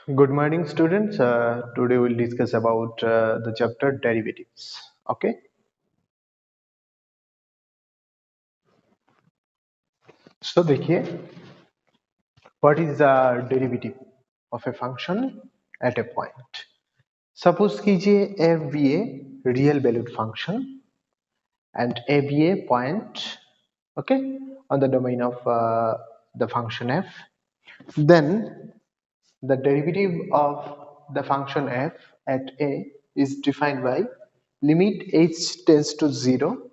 Good morning, students. Today we'll discuss about the chapter derivatives. Okay. So देखिए, what is the derivative of a function at a point? Suppose कीजिए f be a real valued function and a be a point, okay, on the domain of the function f. Then the derivative of the function f at a is defined by limit h tends to 0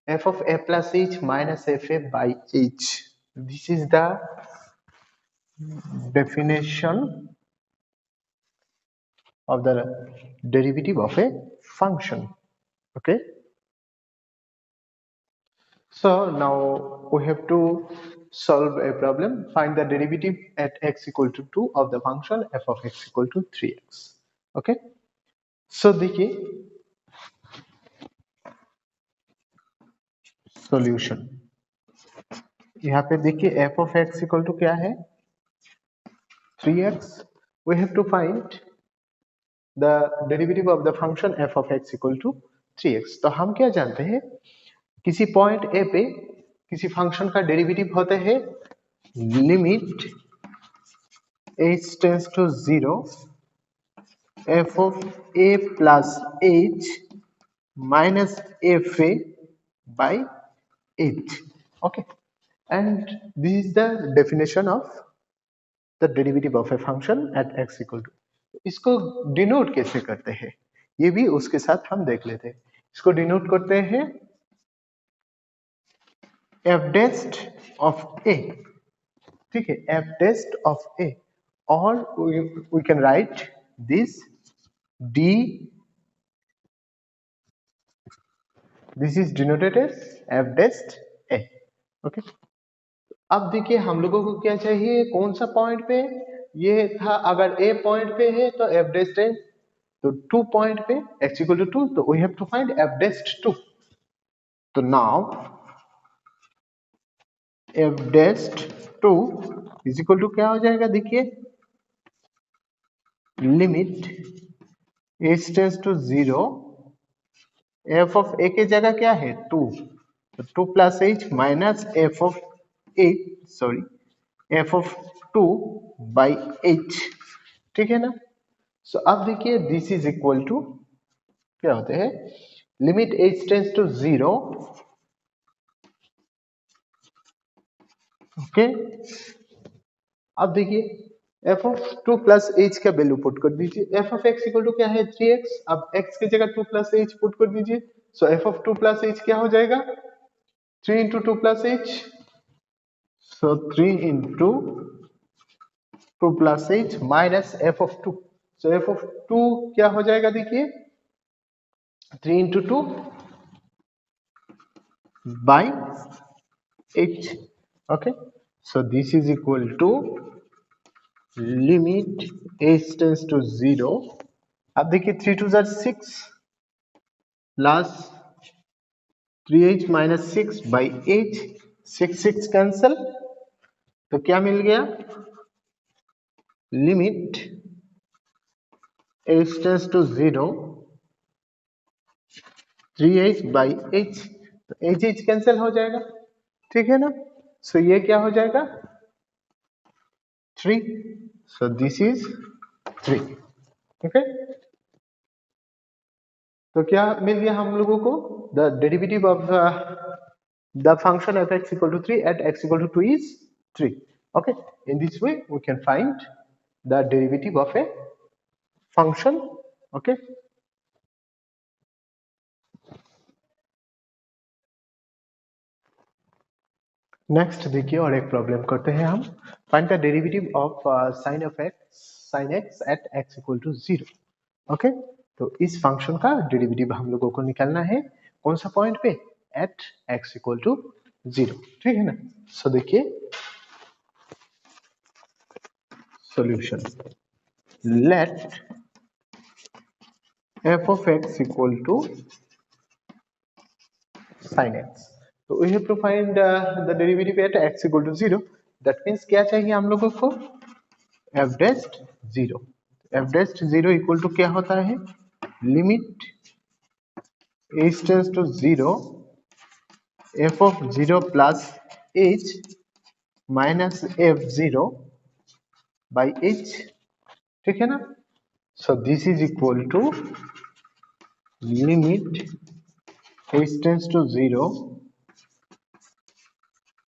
f of a plus h minus fa by h. This is the definition of the derivative of a function. Okay, so now we have to solve a problem. Find the derivative at x equal to 2 of the function f of x equal to 3x. Okay, so देखिए solution, यहाँ पे देखिए f of x equal to क्या है 3x. We have to find the derivative of the function f of x equal to 3x. तो हम क्या जानते हैं, किसी पॉइंट a पे किसी फंक्शन का डेरिवेटिव होता है limit h tends to 0 f of a plus h minus fa by h. Okay, and this is the definition of the derivative of a function at x equal to. इसको denote कैसे करते हैं ये भी उसके साथ हम देख लेते हैं. इसको डिनोट करते हैं f dash of a. ठीक है, f dash of a, or we can write this d, this is denoted as f dash a. Okay, अब देखिए हम लोगों को क्या चाहिए, कौन सा पॉइंट पे ये था. अगर a पॉइंट पे है तो f dash है, तो 2 पॉइंट पे x equal to 2, तो we have to find f dash 2. तो now f dash 2 is equal to क्या हो जाएगा, देखिए limit h tends to 0 f of a के जगह क्या है 2, तो 2 plus h minus f of 8 sorry f of 2 by h. ठीक है ना. सो अब देखिए दिस इज इक्वल टू क्या होते हैं, limit h tends to 0. Okay, अब देखिए f of 2 प्लस h का वैल्यू पुट कर दीजिए. f of x equal to क्या है 3x. अब x की जगह 2 प्लस h पुट कर दीजिए. So f of 2 plus h क्या हो जाएगा 3 into 2 plus h. So 3 into 2 plus h minus f of 2. So f of 2 क्या हो जाएगा, देखिए 3 into 2 by h. Okay, so this is equal to limit h tends to 0. अब देखिए 3 to 6 plus 3h minus 6 by h, 6 cancel, तो क्या मिल गया, limit h tends to 0 3h by h, तो h कैंसल हो जाएगा. ठीक है ना. सो ये क्या हो जाएगा 3. सो दिस इज 3. ओके, तो क्या मिल गया हम लोगों को, the derivative of the function f x equal to 3 at x equal to 2 is 3. Okay, in this way we can find the derivative of a function. Okay, next देखिए और एक प्रॉब्लम करते हैं हम. Find the derivative of sin x at x equal to 0. Okay, तो इस function का derivative हम लोगों को निकालना है कौन सा पॉइंट पे, एट x equal to 0. ठीक है ना. सो देखिए solution, let f of x equal to sin x. तो we have to find the derivative at x equal to 0. That means क्या चाहिए हम लोगों को, f dash zero. F dash zero equal to क्या होता है, limit h tends to zero f of zero plus h minus f zero by h, ठीक है ना। So this is equal to limit h tends to zero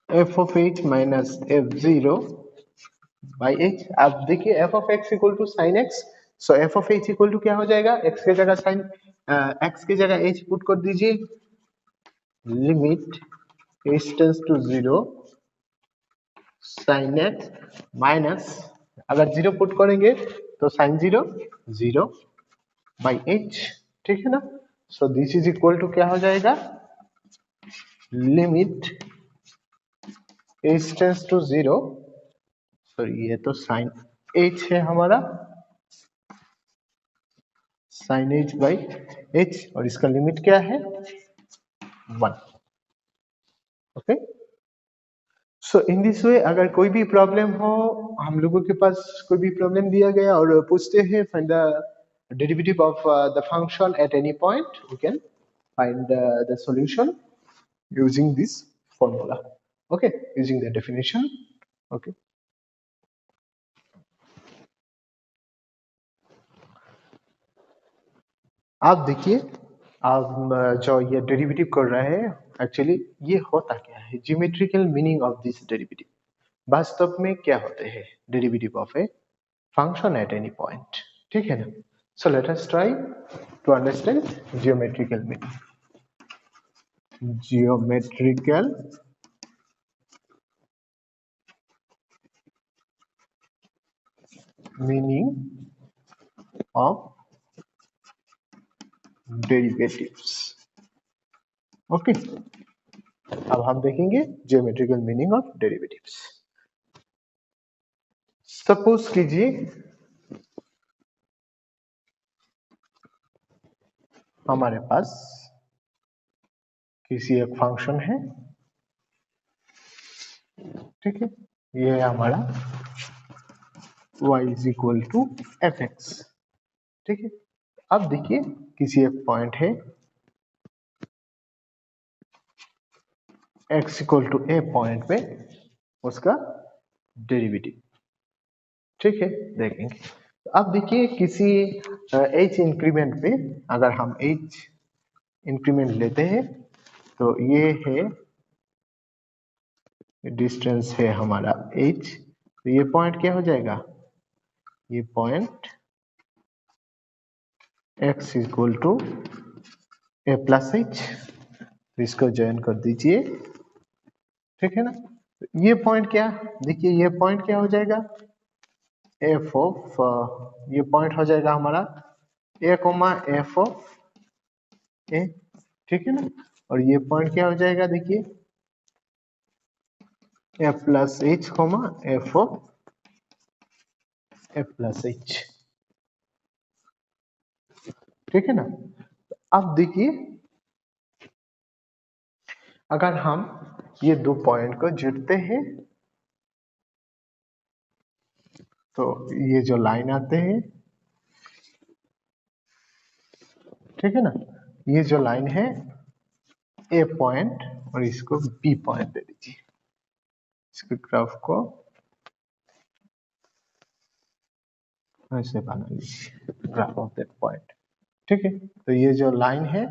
f of h minus f zero by h. आप देखिए f of x equal to sine x, so f of h equal to क्या हो जाएगा, x के जगह sign, x की जगह H put कर दीजिए, limit h tends to zero sine x minus, अगर जीरो पुट करेंगे तो sine zero zero by h, ठीक है ना। So this is equal to क्या हो जाएगा, limit h tends to zero, sorry ये तो साइन एच है हमारा, साइन एच बाई एच, और इसका लिमिट क्या है 1। Okay, so in this way अगर कोई भी प्रॉब्लम हो, हम लोगों के पास कोई भी प्रॉब्लम दिया गया और पूछते हैं find the derivative of the function at any point, we can find the solution using this formula, okay, using the definition, okay। आप देखिए, आप जो ये डेरिवेटिव कर रहे हैं, एक्चुअली ये होता क्या है, geometrical meaning of this derivative, वास्तव में क्या होते हैं derivative of a function at any point, ठीक है ना। So let us try to understand geometrical meaning. Geometrical meaning of derivatives, okay. अब हम देखेंगे geometrical meaning of derivatives. Suppose कीजिए हमारे पास किसी एक फंक्शन है, ठीक है, ये है हमारा y is equal to f x, ठीक है। अब देखिए किसी एक पॉइंट है x equal to a point पे उसका डेरिवेटिव, ठीक है, देखेंगे। अब देखिए किसी h इंक्रीमेंट पे अगर हम h इंक्रीमेंट लेते हैं तो ये है डिस्टेंस है हमारा h, तो ये पॉइंट क्या हो जाएगा, ये point x equal to a plus h, इसको ज्वाइन कर दीजिए, ठीक है ना। ये पॉइंट क्या, देखिए ये पॉइंट क्या हो जाएगा, एफ ऑफ, ये पॉइंट हो जाएगा हमारा ए कोमा एफ ऑफ ए, ठीक है ना। और ये पॉइंट क्या हो जाएगा, देखिए F plus H coma F of F plus H, ठीक है ना। अब देखिए अगर हम ये दो पॉइंट को जोड़ते हैं तो ये जो लाइन आते हैं, ठीक है ना, ये जो लाइन है ए पॉइंट और इसको बी पॉइंट दे दीजिए, इसके ग्राफ को ऐसे बना लीजिए, ग्राफ ऑफ दैट पॉइंट, ठीक है। तो ये जो लाइन है,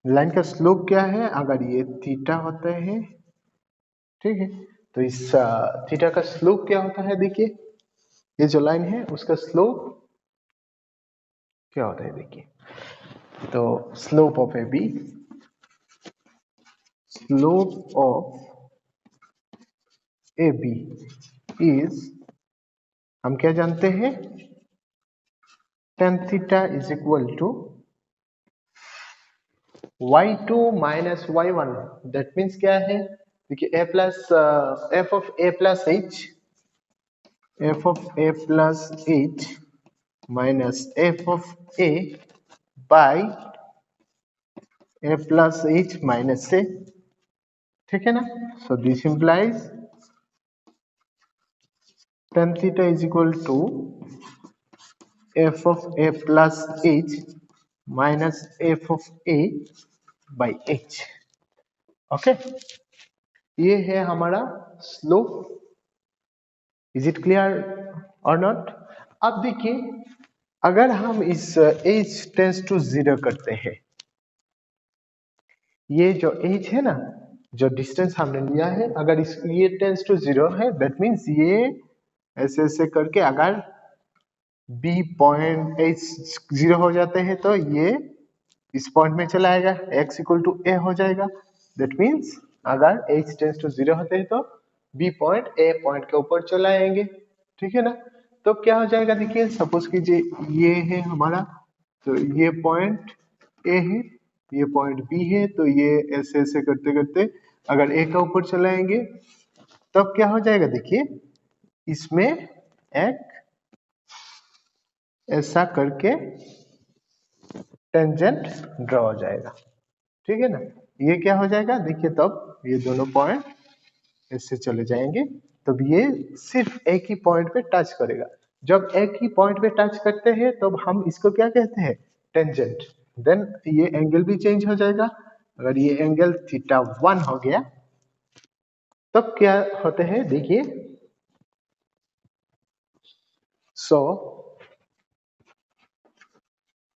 लाइन का स्लोप क्या है, अगर ये थीटा होता है, ठीक है, तो इस थीटा का स्लोप क्या होता है, देखिए ये जो लाइन है उसका स्लोप क्या होता है, देखिए, तो slope of a b, slope of a b is, हम क्या जानते हैं, tan theta is equal to y2 minus y1, that means क्या है, देखिए a plus f of a plus h, f of a plus h minus f of a by a plus h minus a, ठीक है ना। So this implies tan theta is equal to f of a plus h minus f of a by h। Okay, ये है हमारा slope. Is it clear और not? अब देखिए, अगर हम इस h टेंस टू 0 करते हैं, ये जो h है ना, जो डिस्टेंस हमने लिया है, अगर इस ये टेंस टू 0 है, दैट मीन्स ये ऐसे ऐसे करके अगर b पॉइंट h 0 हो जाते हैं तो ये इस पॉइंट में चला आएगा, x इक्वल टू a हो जाएगा। दैट मीन्स अगर h टेंस टू 0 होते हैं तो b पॉइंट a पॉइंट के ऊपर चला आएंगे, ठीक है ना। तो क्या हो जाएगा, देखिए सपोज कीजिए ये है हमारा, तो ये पॉइंट a है, ये पॉइंट b है, तो ये ऐसे ऐसे करते करते अगर a का ऊपर चलाएंगे तब क्या हो जाएगा, देखिए इसमें एक ऐसा करके टेंजेंट ड्रॉ हो जाएगा, ठीक है ना। ये क्या हो जाएगा, देखिए तब ये दोनों पॉइंट इससे चले जाएंगे, तब ये सिर्फ एक ही पॉइंट पे टच करेगा। जब एक ही पॉइंट पे टच करते हैं तब हम इसको क्या कहते हैं, टेंजेंट। देन ये एंगल भी चेंज हो जाएगा। अगर ये एंगल थीटा 1 हो गया तब क्या होते हैं, देखिए सो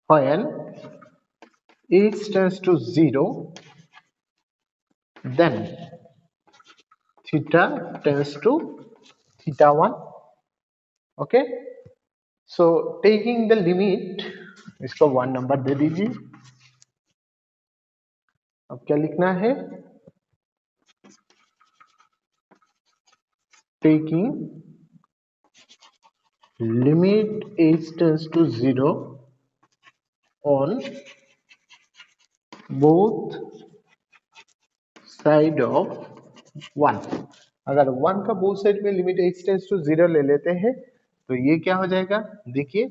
when h tends to 0 then theta tends to theta 1। Okay, so taking the limit, इसको 1 नंबर दे दीजिए। अब क्या लिखना है, taking limit h tends to 0 on both side of 1। अगर 1 का बोथ साइड में लिमिट h tends to 0 ले लेते हैं तो ये क्या हो जाएगा, देखिए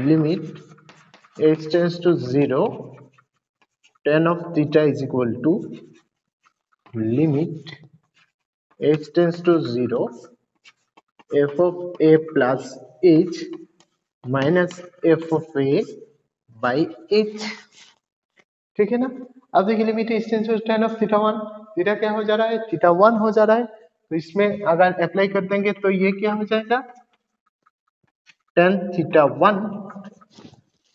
limit h tends to 0 tan of theta is equal to limit h tends to 0 f of a plus h minus f of a by h, ठीक है ना। अब देखिए limit x tends to tan of theta 1, थीटा क्या हो जा रहा है, थीटा 1 हो जा रहा है, तो इसमें अगर अप्लाई कर देंगे तो ये क्या हो जाएगा, tan theta 1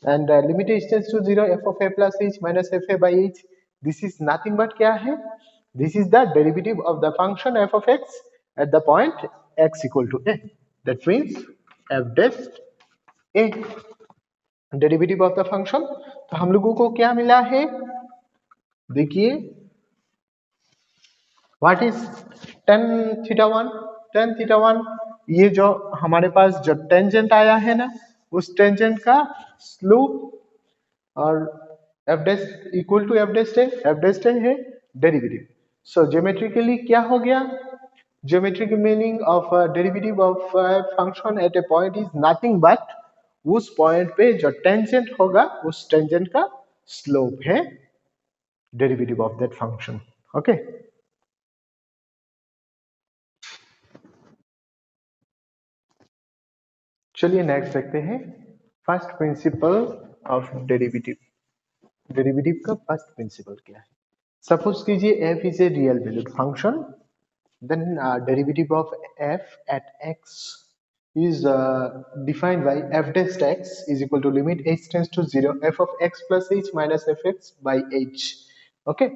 and limit extends to 0 f of a plus h minus f a by h। this is nothing but क्या है, this is the derivative of the function f of x at the point x equal to a। that means f dash a derivative of the function. तो हम लोगों को क्या मिला है, देखिए what is tan theta 1, tan theta 1 ये जो हमारे पास जो टेंजेंट आया है ना, उस टेंजेंट का स्लोप और f dash equal to f dash है डेरिवेटिव। सो ज्योमेट्रिकली क्या हो गया, geometric meaning of derivative of function at a point is nothing but उस पॉइंट पे जो टेंजेंट होगा उस टेंजेंट का स्लोप है derivative of that function. Okay, चलिए नेक्स्ट देखते हैं first principle of derivative. Derivative का फर्स्ट प्रिंसिपल क्या है, सपोज कीजिए f is a real valued function, then derivative of f at x is defined by f dash x is equal to limit h tends to 0 f of x plus h minus fx by h। okay,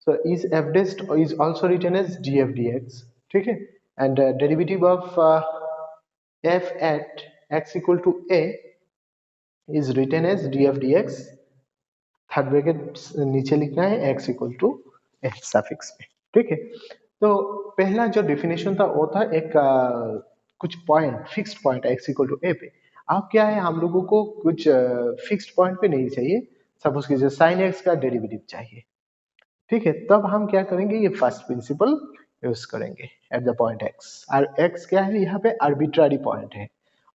so is f dash is also written as df dx, ठीक है। and derivative of f at x equal to a is written as df dx, third bracket नीचे लिखना है x equal to h suffix में, ठीक है। तो पहला जो डेफिनेशन था वो था एक कुछ point fixed point x equal to a पे। अब क्या है, हम लोगों को कुछ फिक्स्ड पॉइंट पे नहीं चाहिए, सपोज कीजिए sin x का डेरिवेटिव चाहिए, ठीक है। तब हम क्या करेंगे, ये फर्स्ट प्रिंसिपल यूज करेंगे एट द पॉइंट x। और x क्या है, यहाँ पे आर्बिट्ररी पॉइंट है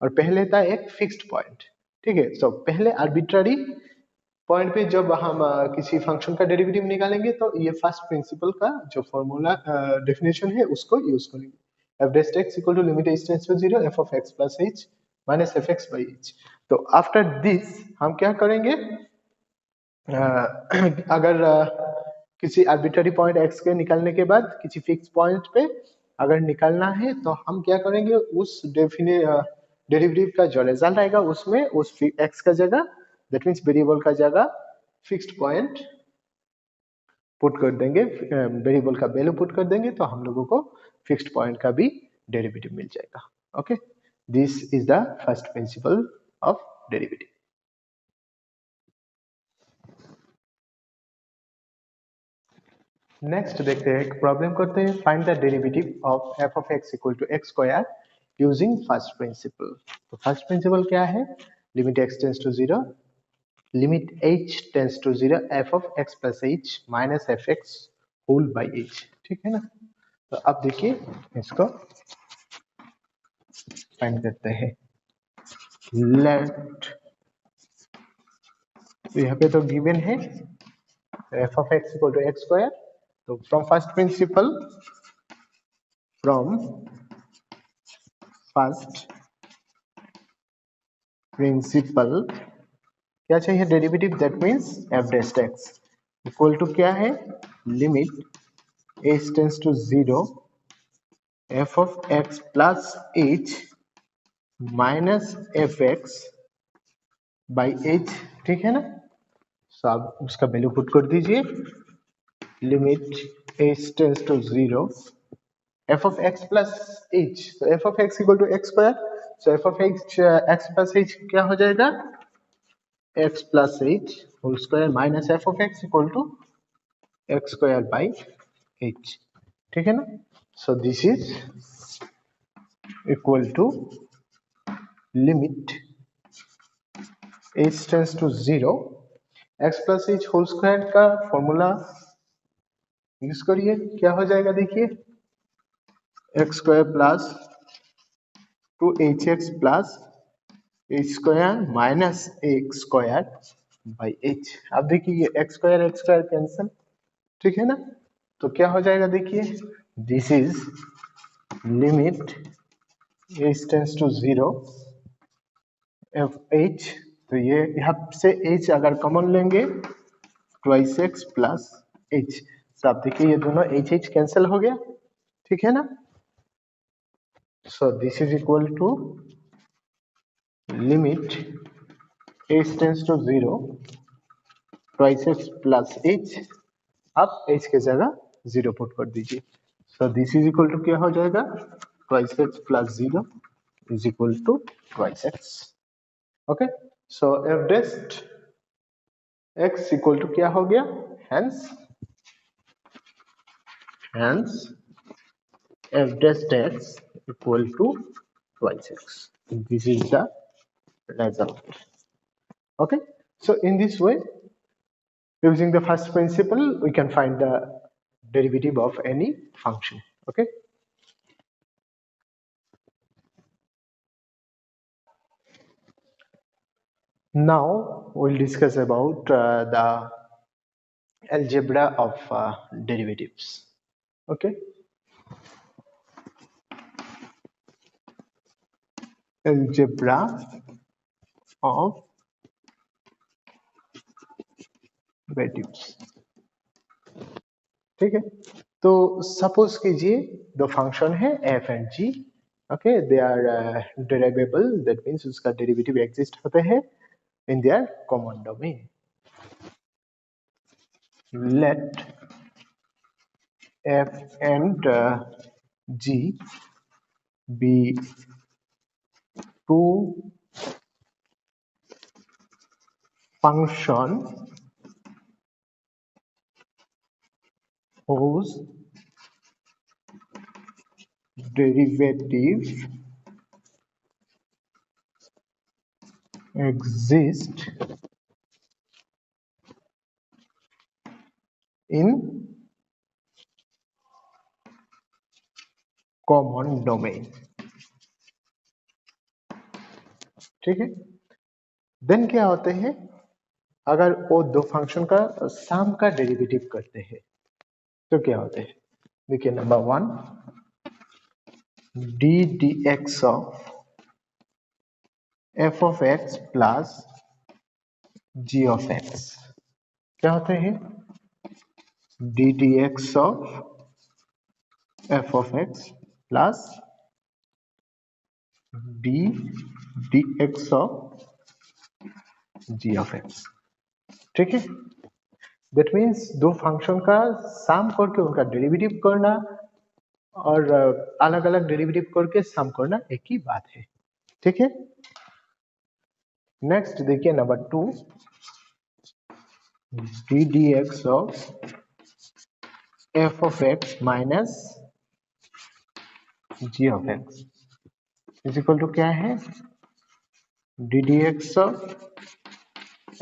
और पहले था एक फिक्स्ड पॉइंट, ठीक है। सो पहले आर्बिट्ररी पॉइंट पे जब हम किसी फंक्शन का डेरिवेटिव निकालेंगे तो ये फर्स्ट प्रिंसिपल का जो फॉर्मूला डेफिनेशन है उसको यूज करेंगे। f dash x equal to limit h tends to 0 f of x plus h minus fx by h। तो आफ्टर दिस हम क्या करेंगे, अगर किसी आर्बिट्ररी पॉइंट x के निकालने के बाद किसी फिक्स पॉइंट पे अगर निकालना है तो हम क्या करेंगे, उस डेरिवेटिव का जो रिजल्ट आएगा उसमें उस x का जगह, दैट मीन्स वेरिएबल का जगह फिक्स्ड पॉइंट पुट कर देंगे, वेरिएबल का वैल्यू पुट कर देंगे तो हम लोगों को फिक्स्ड पॉइंट का भी डेरिवेटिव मिल जाएगा। Okay, this is the first principle of derivative. Next देखते हैं, एक प्रॉब्लम करते हैं, find the derivative of f of x equal to x square using first principle. तो फर्स्ट प्रिंसिपल क्या है, limit x tends to 0 limit h tends to 0 f of x plus h minus f x whole by h। ठीक है ना, तो अब देखिए इसको फाइंड करते हैं। लेट, तो यहाँ पे तो गिवन है f of x equal to x square, तो फ्रॉम फर्स्ट प्रिंसिपल क्या चाहिए, derivative, that means f dash x equal to क्या है, limit h tends to 0 f of x plus h minus f x by h। ठीक है ना, तो आप उसका वैल्यू पुट कर दीजिए, limit h tends to 0 f of x plus h, so f of x equal to x square, so f of x plus h क्या हो जाएगा, x plus h whole square minus f of x equal to x square by h। ठीक है ना, so this is equal to limit h tends to 0 x plus h whole square का formula use करिए, क्या हो जाएगा देखिए, x square plus 2hx plus h square minus x square by h। अब देखिए ये x स्क्वायर कैंसिल, ठीक है ना, तो क्या हो जाएगा देखिए, this is limit h tends to 0 f h, तो ये यहाँ से h अगर कॉमन लेंगे ट्वाइस x प्लस h, तो आप देखिए ये दोनों h कैंसिल हो गया। ठीक है ना, so this is equal to limit h tends to 0 twice x plus h, आप h के जगह 0 पुट कर दीजिए, so this is equal to क्या हो जाएगा, twice x plus 0 is equal to twice x। Okay, so f dash x equal to क्या हो गया, hence f dash x equal to twice x, this is the result। okay, so in this way, using the first principle, we can find the derivative of any function। okay, now we'll discuss about the algebra of derivatives। okay, algebra of derivatives। ठीक है, तो suppose कीजिए दो function है f and g। Okay, they are derivable, that means उसका derivative exist होते हैं in their common domain. Let f and g be two function whose derivative exist in common domain। ठीक है, देन क्या होते हैं, अगर वो दो फंक्शन का सम का डेरिवेटिव करते हैं तो क्या होते हैं? देखिए, number 1 d d x of f of x plus g of x क्या होते हैं? D d x of f of x plus d d x of g of x. ठीक है, दैट मीन्स दो फंक्शन का सम करके उनका डेरिवेटिव करना और अलग अलग डेरिवेटिव करके सम करना एक ही बात है। ठीक है, नेक्स्ट देखिए number 2 d d x of f of x minus g of x is equal to क्या है? D d x of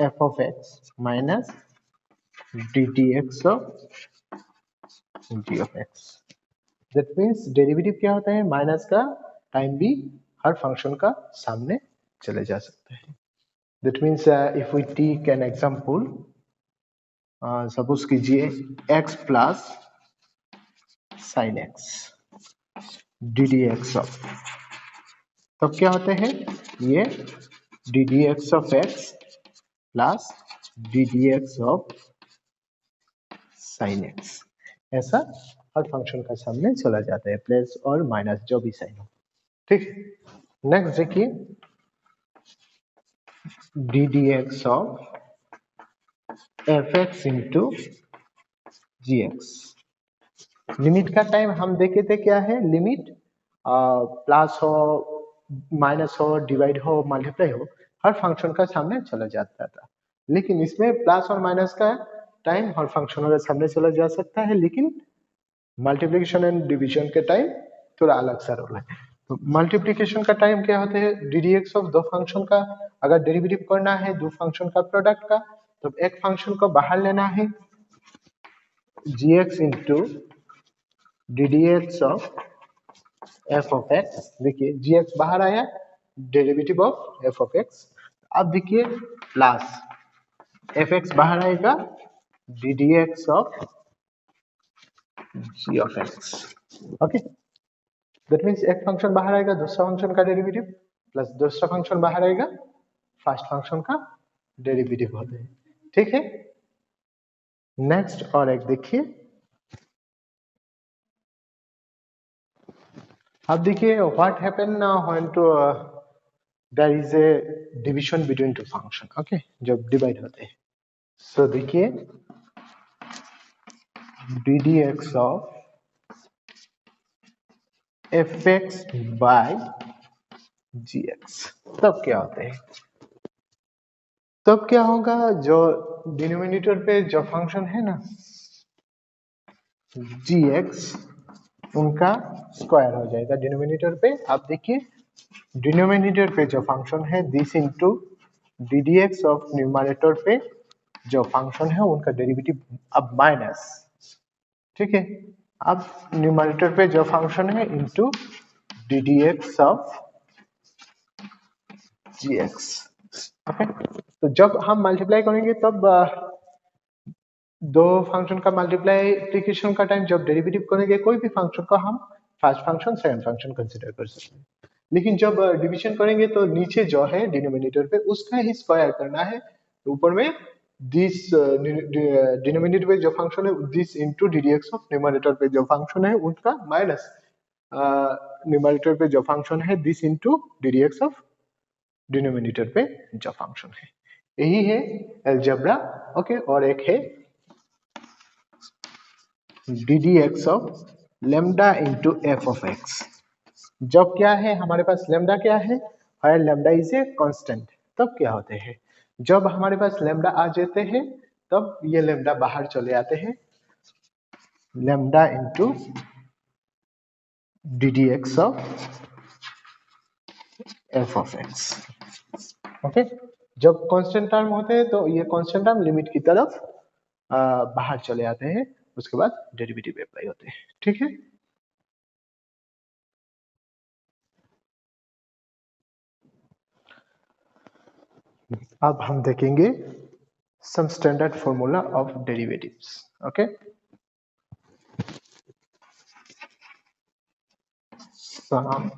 f of x minus d d x of g of x. That means derivative क्या होता है? Minus का time भी हर function का सामने चले जा सकता है। That means if we take an example, suppose कीजिए x plus sine x d d x of, तब क्या होते हैं? ये d d x of x plus d d x of sine x, ऐसा हर फंक्शन का सामने चला जाता है, प्लस और माइनस जो भी साइन हो। ठीक, नेक्स्ट देखिए d d x of f x into g x. Limit का टाइम हम देखे थे क्या है? लिमिट प्लस हो, माइनस हो, डिवाइड हो, मल्टीप्लाई हो, हर फंक्शन का सामने चला जाता था। लेकिन इसमें प्लस और माइनस का टाइम हर फंक्शन का सामने चला जा सकता है, लेकिन मल्टीप्लिकेशन एंड डिवीजन के टाइम थोड़ा अलग सा रोल है। तो मल्टीप्लिकेशन का टाइम क्या होता है? डी डी एक्स ऑफ दो फंक्शन का अगर डेरिवेटिव करना है दो फंक्शन का प्रोडक्ट का, तो एक फंक्शन को बाहर लेना है g x into d d x of f of x. देखिए जी एक्स बाहर आया, derivative of f of x. अब देखिए प्लस एफ एक्स बाहर आएगा, d d x of g of x. Okay, that means एक फंक्शन बाहर आएगा, दूसरा फंक्शन का डेरिवेटिव, प्लस दूसरा फंक्शन बाहर आएगा, फर्स्ट फंक्शन का डेरिवेटिव होते हैं। ठीक है, नेक्स्ट और एक देखिए, अब देखिए what happen when to there is a division between two function. Okay, जब डिवाइड होते हैं, सो देखिए d d x of f x by g x, तब क्या होते हैं? तब क्या होगा? जो डिनोमिनेटर पे जो फंक्शन है ना जी एक्स, उनका स्क्वायर हो जाएगा डिनोमिनेटर पे। आप देखिए डिनोमिनेटर पे जो फंक्शन है this into d d x of numerator पे जो फंक्शन है उनका डेरिवेटिव अब माइनस। ठीक है, अब न्यूमरेटर पे जो फंक्शन है into d d x of g x. Okay, तो जब हम मल्टीप्लाई करेंगे तब दो फंक्शन का मल्टीप्लिकेशन का टाइम जब डेरिवेटिव करेंगे कोई भी फंक्शन को हम first function second function consider कर सकते हैं। लेकिन जब डिवीजन करेंगे तो नीचे जो है डिनोमिनेटर पे उसका ही स्क्वायर करना है, तो ऊपर में दिस डिनोमिनेटर पे जो फंक्शन है this into ddx of numerator पे जो फंक्शन है उनका माइनस न्यूमरेटर पे जो फंक्शन है this into ddx of denominator पे जो फंक्शन है। यही है अलजेब्रा। ओके, और एक है d d x of lambda into F of x. जब क्या है हमारे पास लेमडा क्या है? और लेमडा इज ए कांस्टेंट, तब क्या होते हैं? जब हमारे पास लेमडा आ जाते हैं तब ये लेमडा बाहर चले आते हैं, lambda into d d x of f of x. Okay, जब कांस्टेंट टर्म होते हैं तो ये कांस्टेंट टर्म लिमिट की तरफ बाहर चले आते हैं, उसके बाद डेरिवेटिव अप्लाई होते हैं। ठीक है, अब हम देखेंगे some standard formula of derivatives. Okay, some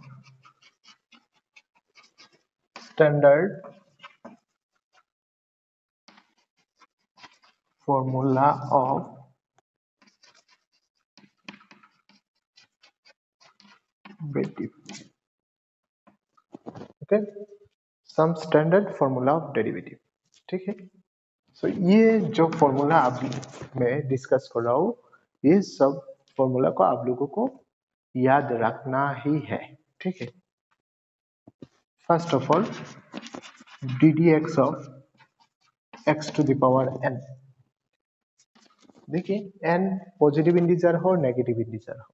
standard formula of derivative. Okay, some standard formula of derivative. ठीक है, सो ये जो फॉर्मूला अभी मैं डिस्कस कर रहा हूँ, ये सब फॉर्मूला को आप लोगों को याद रखना ही है. ठीक है, first of all d d x of x to the power n. देखिए एन पॉजिटिव इंटीजर हो नेगेटिव इंटीजर हो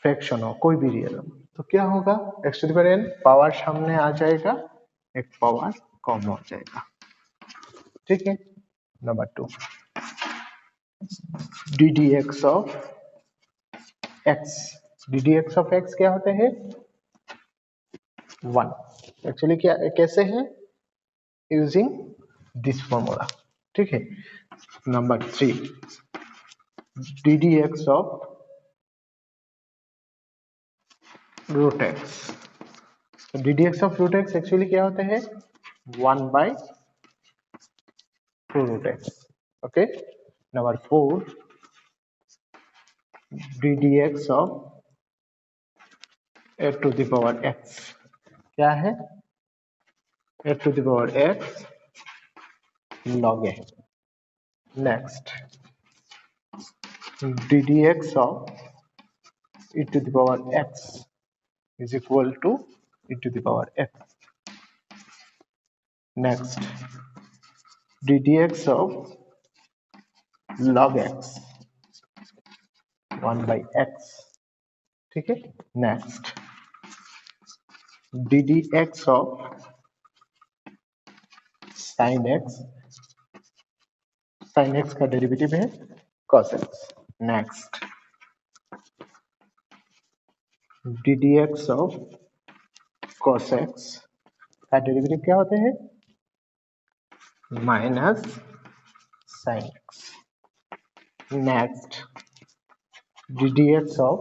फ्रैक्शन हो कोई भी रियल हो, तो क्या होगा, x to the power n power सामने आ जाएगा, एक पावर कम हो जाएगा. ठीक है, number 2 d d x of x. D d x of x क्या होते हैं, 1. एक्चुअली क्या कैसे है, यूजिंग दिस फॉर्मूला. ठीक है, number 3 d d x of root x. D d x of root x actually क्या होते हैं, 1/2 root x. Okay, number 4 d d x of a to the power x. क्या है, a to the power x log a. Next d d x of e to the power x is equal to e to the power x. Next d d x of log x 1/x. ठीक है, next d d x of sine x. Sine x का derivative है cos x. Next d d x of cos x का derivative क्या होते हैं, minus sine x. Next d d x of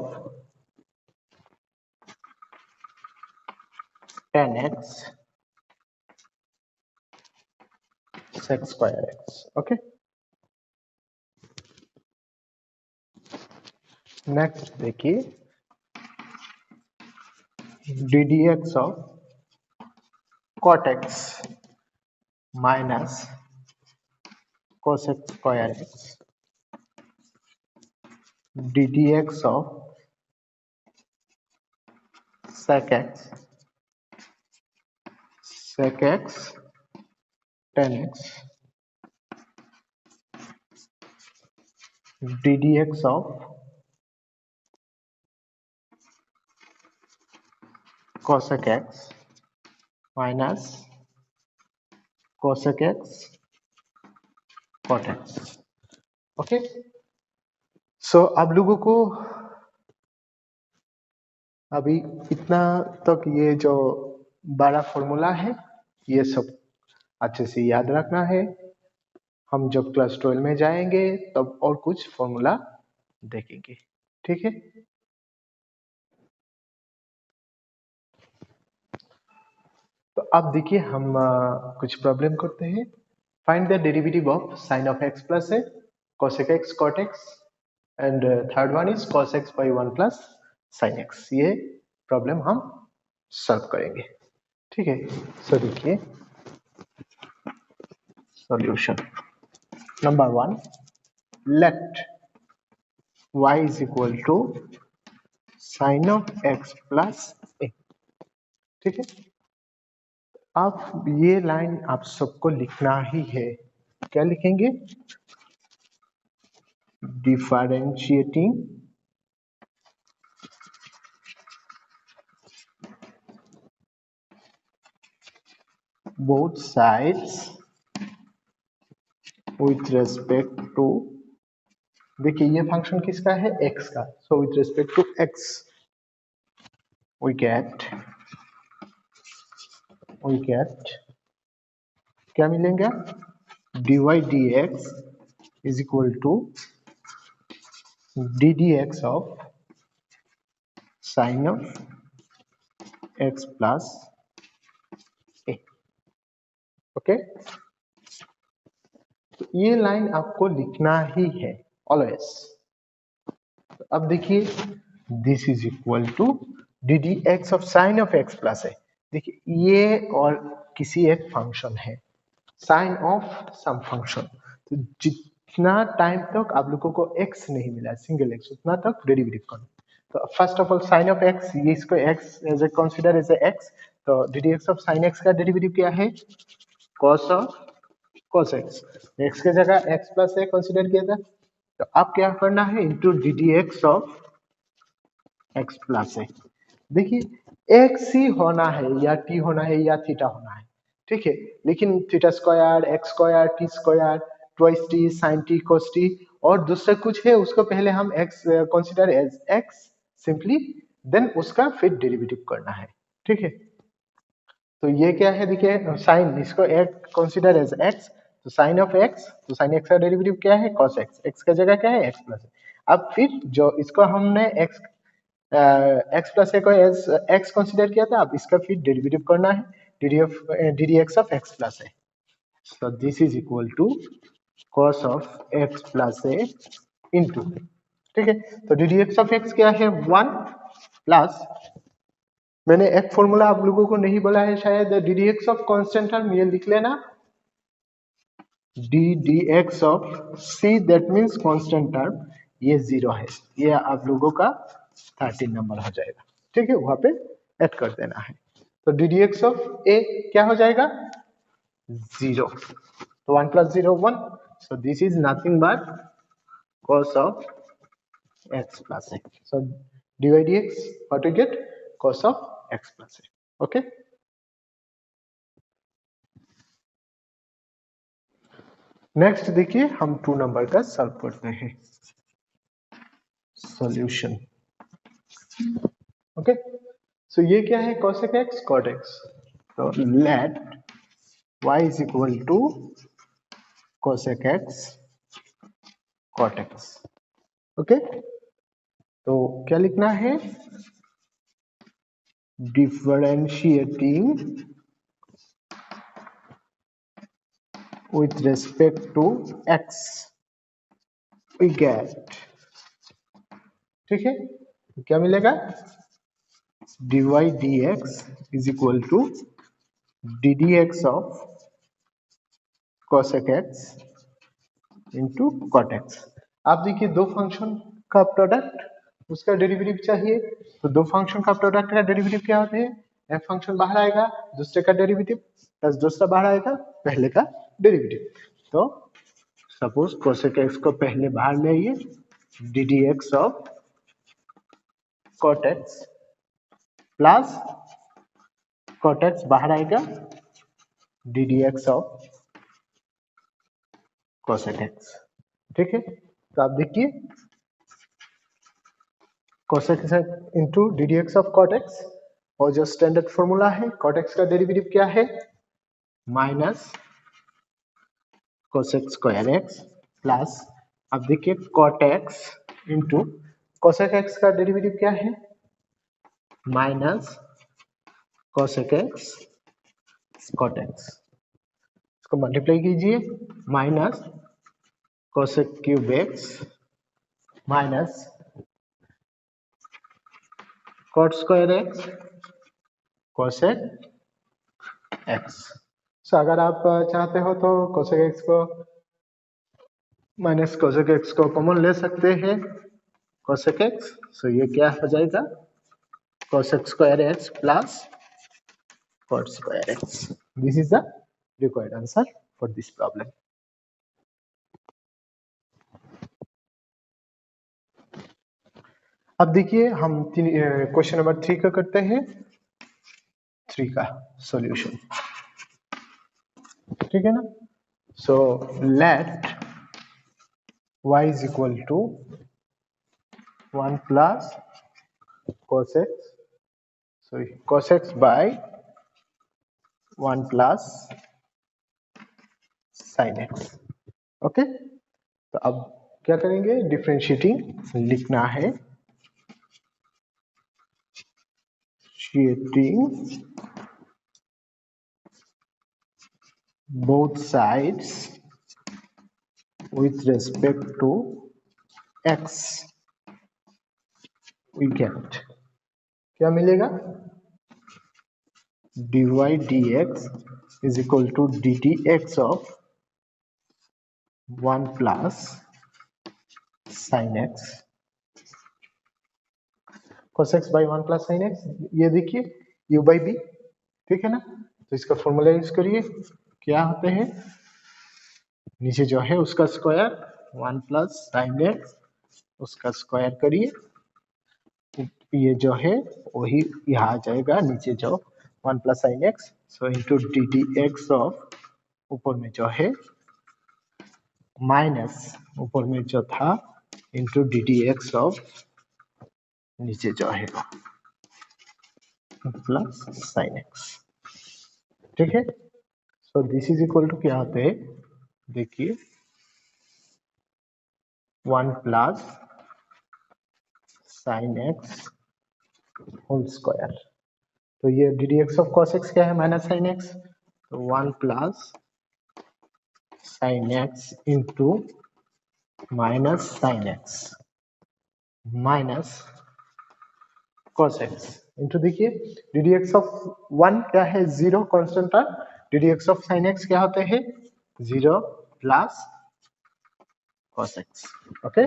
tan x sec square x. Okay, next देखिए d d x of cot x minus cos x square x. D d x of sec x tan x. D d x of cosec x minus cosec x cot x. Okay, so आप लोगों को अभी इतना तक ये जो 12 formula है ये सब अच्छे से याद रखना है. हम जब क्लास 12 में जाएंगे तब और कुछ फॉर्मूला देखेंगे. ठीक है, तो अब देखिए हम कुछ प्रॉब्लम करते हैं. Find the derivative of sine of x plus a cosec x cot x and third one is cos x by 1 plus sin x. ये प्रॉब्लम हम सॉल्व करेंगे. ठीक है, सो देखिए solution. Number 1 let y is equal to sine of x plus a. ठीक है, अब ये लाइन आप सबको लिखना ही है. क्या लिखेंगे, differentiating both sides with respect to. देखिए ये फंक्शन किसका है, x का. So with respect to x we get क्या मिलेंगे, dy dx is equal to ddx of sin of x plus a। Okay, तो ये लाइन आपको लिखना ही है ऑलवेज। अब देखिए this is equal to d d x of sine of x plus है। देखिए ये और किसी एक फंक्शन है, साइन ऑफ सम फंक्शन, तो जितना टाइम तक आप लोगों को एक्स नहीं मिला सिंगल एक्स उतना तक डेरिवेटिव करना। तो first of all sine of x, ये इसको x as a consider as a x, तो d d x of sine x का डेरिवेटिव क्या है, cos of cos x, x की जगह x प्लस ए कंसीडर किया था, तो अब क्या करना है into d d x of x plus a. देखिए x ही होना है या t होना है या थीटा होना है, ठीक है, लेकिन theta square x square t square twice t sine t cos t और दूसरा कुछ है उसको पहले हम x consider as x simply, then उसका फिर डेरिवेटिव करना है, ठीक है। तो ये क्या है, देखिए साइन, इसको एक कंसीडर एज x, तो साइन ऑफ x, तो साइन x का डेरिवेटिव क्या है cos x, x का जगह क्या है x प्लस। अब फिर जो इसको हमने x प्लस ए को एज x कंसीडर किया था, अब इसका फिर डेरिवेटिव करना है d d x of x plus A. so this is equal to cos of x plus A into, ठीक है, तो d d x of x क्या है 1 प्लस, मैंने एक फॉर्मूला आप लोगों को नहीं बोला है शायद, D d x of constant term ये लिख लेना, D d x of see that means constant term, ये 0 है, ये आप लोगों का 13 नंबर हो जाएगा, ठीक है, वहां पे ऐड कर देना है। तो डी डी एक्स ऑफ ए क्या हो जाएगा 0, तो 1 plus 0 1, so this is nothing but cos of x plus a, so dy dx what we get cos of x plus a, okay। Next देखिए हम 2 नंबर का सॉल्व करते हैं, सॉल्यूशन, ओके। सो ये क्या है cosec x cot x, तो let y is equal to cosec x cot x, okay. तो क्या लिखना है, differentiating with respect to x we get, ठीक है, तो क्या मिलेगा dy dx is equal to ddx of cosec x into cot x। आप देखिए दो फंक्शन का प्रोडक्ट उसका डेरिवेटिव चाहिए, तो दो फंक्शन का प्रोडक्ट का डेरिवेटिव क्या होते हैं, एक फंक्शन बाहर आएगा दूसरे का डेरिवेटिव प्लस दूसरा बाहर आएगा पहले का डेरिवेटिव। तो सपोज cosec x को पहले बाहर ले आइए, D d x of cot x plus cot x बाहर आएगा d d x of cosec x, ठीक है। तो आप देखिए cosec x into d d x of cot x, और जो स्टैंडर्ड फॉर्मूला है cot x का डेरिवेटिव क्या है minus cosec square x plus, अब देखिए cot x into cosec x का डेरिवेटिव क्या है minus cosec x cot x, इसको मल्टीप्लाई कीजिए minus cosec cube x minus cot square x cosec x। सो अगर आप चाहते हो तो cosec x को माइनस cosec x को कॉमन ले सकते हैं cosec x, सो ये क्या हो जाएगा cosec square x plus cot square x। This is the required answer for this problem. अब देखिए हम क्वेश्चन नंबर 3 का करते हैं, 3 का सॉल्यूशन, ठीक है ना। So let y is equal to 1 plus cos x by 1 plus sine x. Okay, तो अब क्या करेंगे, डिफरेंशिएटिंग लिखना है, both sides with respect to x, we get क्या मिलेगा, dy dx is equal to ddx of 1 plus sin x cos x by 1 plus sin x, ये देखिए u by b, ठीक है ना। तो इसका फॉर्मूला यूज करिए, क्या होते हैं, नीचे जो है उसका स्क्वायर 1 प्लस साइन एक्स, उसका स्क्वायर करिए, ये जो है वही यहाँ आ जाएगा, नीचे जो 1 plus sine x, so into d d x of, ऊपर में जो है माइनस, ऊपर में जो था into d d x of, नीचे जो है प्लस साइन एक्स, ठीक है। So this is equal to क्या होते हैं, देखिए 1 plus sine x whole square, तो ये d d x of cos x क्या है, माइनस साइन एक्स, तो 1 plus sine x into minus sine x minus cos x into, देखिए डी डी एक्स ऑफ 1 क्या है, 0 कांस्टेंट था, d d x of sine x क्या होते हैं, 0 plus cos x. Okay,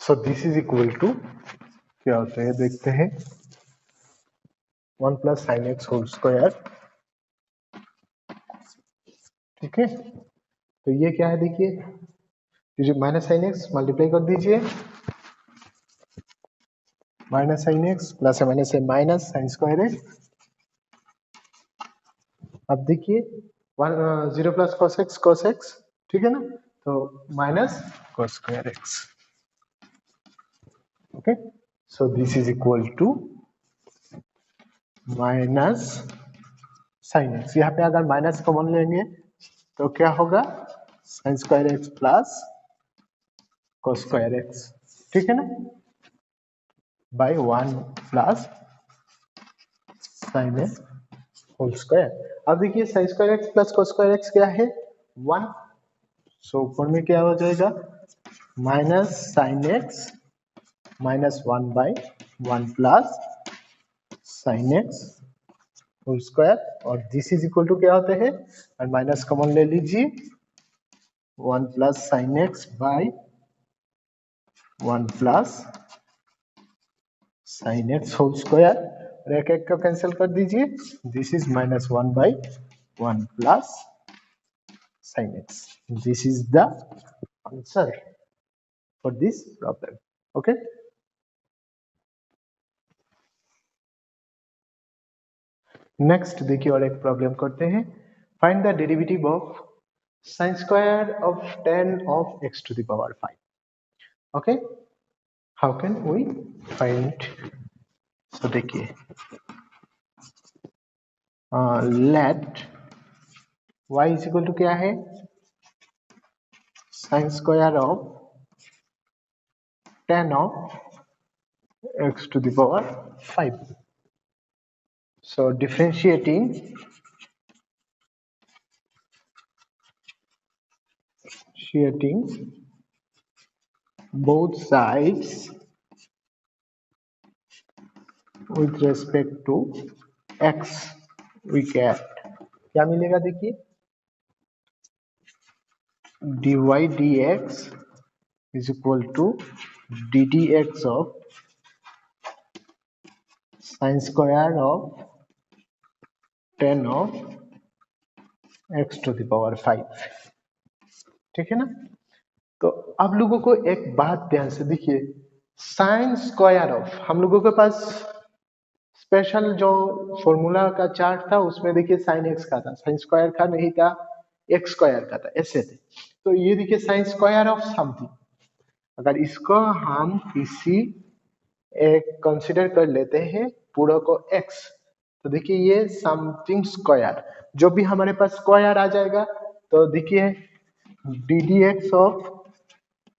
so this is equal to क्या होते हैं, देखते हैं 1 plus sine x whole square, ठीक है। तो ये क्या है, देखिए माइनस साइन एक्स मल्टीप्लाई कर दीजिए, माइनस साइन एक्स प्लस है माइनस है माइनस साइन स्क्वायर एक्स, अब देखिए 0 प्लस कॉस एक्स, ठीक है ना, तो minus cos square x. Okay, so this is equal to minus sine x, यहाँ पे अगर माइनस कॉमन लेंगे तो क्या होगा, sine square x plus cos square x, ठीक है ना, by 1 plus sine x whole square. अब देखिए sine square x plus cos square x क्या है, 1, सो ऊपर में क्या हो जाएगा, minus sine x minus 1 by 1 plus sine x whole square, और दिस इज इक्वल टू क्या होते हैं, और माइनस कॉमन ले लीजिए, 1 plus sine x by 1 plus sine x whole square, और एक एक को कैंसिल कर दीजिए, this is minus 1 by 1 plus sine x, this is the answer for this problem. Okay, next देखिए और एक प्रॉब्लम करते हैं, find the derivative of sin square of 10 of x to the power 5. Okay, how can we find, so देखिए let y is equal to क्या है, sin square of 10 of x to the power 5. So differentiating both sides with respect to x, we get क्या मिलेगा, देखिए dy dx is equal to ddx of sin square of 10 of x to the power 5, ठीक है ना। तो आप लोगों को एक बात ध्यान से देखिए, साइन स्क्वायर ऑफ, हम लोगों के पास स्पेशल जो फॉर्मूला का चार्ट था उसमें देखिए साइन एक्स का था, साइन स्क्वायर का नहीं था, एक्स स्क्वायर का था, ऐसे थे। तो ये देखिए साइन स्क्वायर ऑफ समथिंग, अगर इसको हम किसी एक कंसीडर कर लेते हैं पूरा को x, तो देखिए ये समथिंग स्क्वायर, जो भी हमारे पास स्क्वायर आ जाएगा तो देखिए d d x of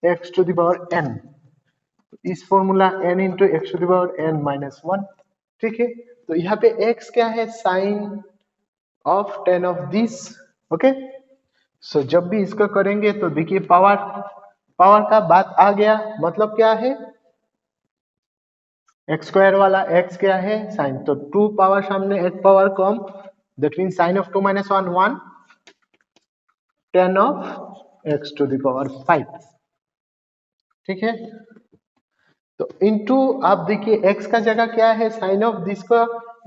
x to the power n, इस formula n into x to the power n minus one, ठीक है। तो यहाँ पे x क्या है, sine of tan of this, okay. So जब भी इसको करेंगे तो देखिए पावर पावर का बात आ गया, मतलब क्या है, एक्स स्क्वायर वाला x क्या है साइन, तो 2 पावर सामने एक पावर कम, that mean sine of 2 minus 1 1, tan of x to the power 5, ठीक है। तो इनटू आप देखिए x का जगह क्या है, साइन ऑफ दिस को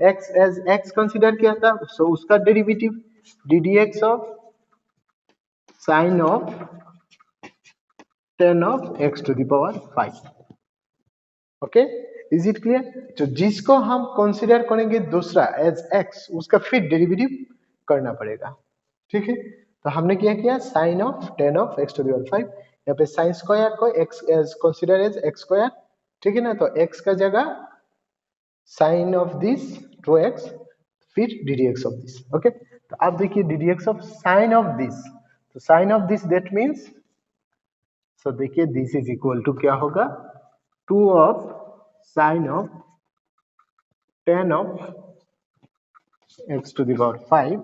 x एज x कंसीडर किया था, सो उसका derivative d d x of sine of tan of x to the power 5, okay. Is it clear? तो जिसको हम कंसीडर करेंगे दूसरा एज x, उसका फिर डेरिवेटिव करना पड़ेगा, ठीक है। तो हमने क्या किया, sine of tan of x to the power 5, यहाँ पे साइन स्क्वायर को x as consider as x square, ठीक है ना। तो x का जगह साइन ऑफ दिस 2x, फिर d d x of this, okay. तो आप देखिए d d x of sine of this, तो sine of this that means, so देखिए दिस इज इक्वल टू क्या होगा, 2 of sine of tan of x to the power 5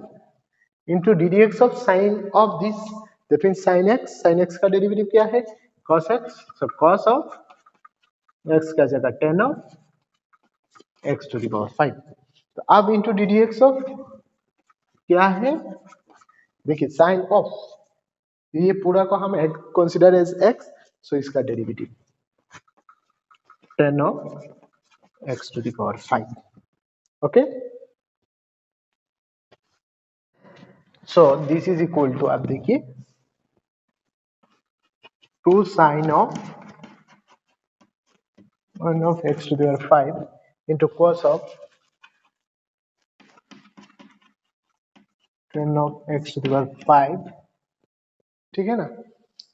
into d d x of sine of this, that means sine x का derivative क्या है, cos x, so cos of x का जगह ten of x to the power 5, तो अब into d d x of क्या है, देखिए साइन ऑफ, ये पूरा को हम कंसीडर एज x, सो इसका derivative tan of x to the power 5, okay. So this is equal to, आप देखिए 2 sine of 1 of x to the power 5 into cos of 10 of x to the power 5, ठीक है ना।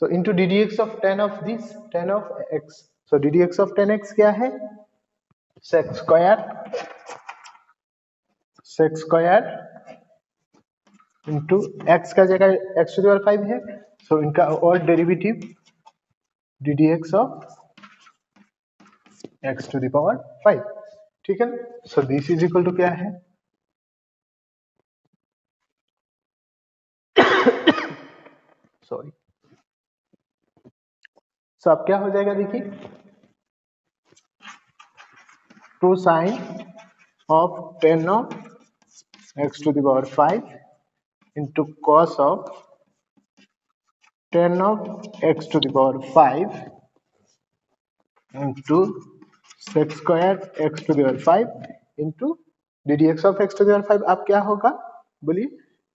तो into d d x of tan of this, tan of x, so d d x of tan x क्या है, sex square into x का जगह x to the power 5 है, सो इनका और derivative d d x of x to the power 5, ठीक है। So this is equal to क्या है, सॉरी, सो अब क्या हो जाएगा, देखिए 2 sine of 10 of x to the power 5 into cos of 10 of x to the power 5 into sec square x to the power 5 into d d x of x to the power 5, अब क्या होगा बोलिए,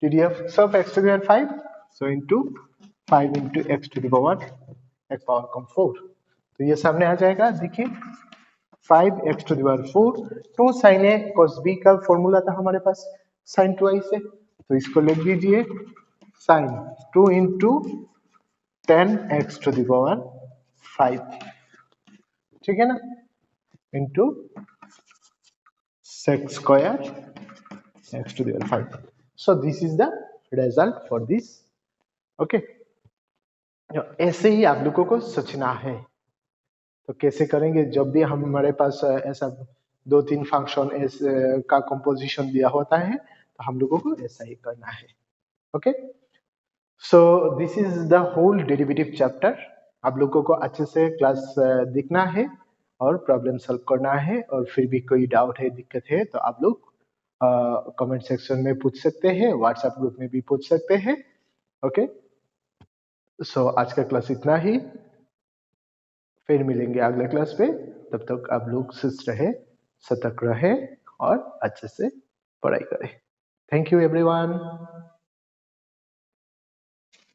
d d x of x to the power 5, so into 5 into x to the power x power कम 4, तो ये सामने आ जाएगा, देखिए 5x to the power 4, 2 sin a cos b का फॉर्मूला था हमारे पास sin 2i से, तो इसको लिख दीजिए sin 2 into 10x to the power 5, ठीक है ना, into sec square x to the power 5. So this is the result for this, okay। ऐसे ही आप लोगों को सोचना है, तो कैसे करेंगे, जब भी हमारे पास ऐसा 2-3 फंक्शन का कंपोजिशन दिया होता है तो हम लोगों को ऐसा ही करना है, okay. So this is the whole derivative chapter, आप लोगों को अच्छे से क्लास देखना है और प्रॉब्लम सॉल्व करना है, और फिर भी कोई डाउट है, दिक्कत है तो आप लोग कमेंट सेक्शन में पूछ सकते हैं, व्हाट्सएप ग्रुप में भी पूछ सकते हैं, ओके। सो आज का क्लास इतना ही, फिर मिलेंगे अगले क्लास पे, तब तक आप लोग सुस्त रहे, सतर्क रहे और अच्छे से पढ़ाई करें। Thank you everyone.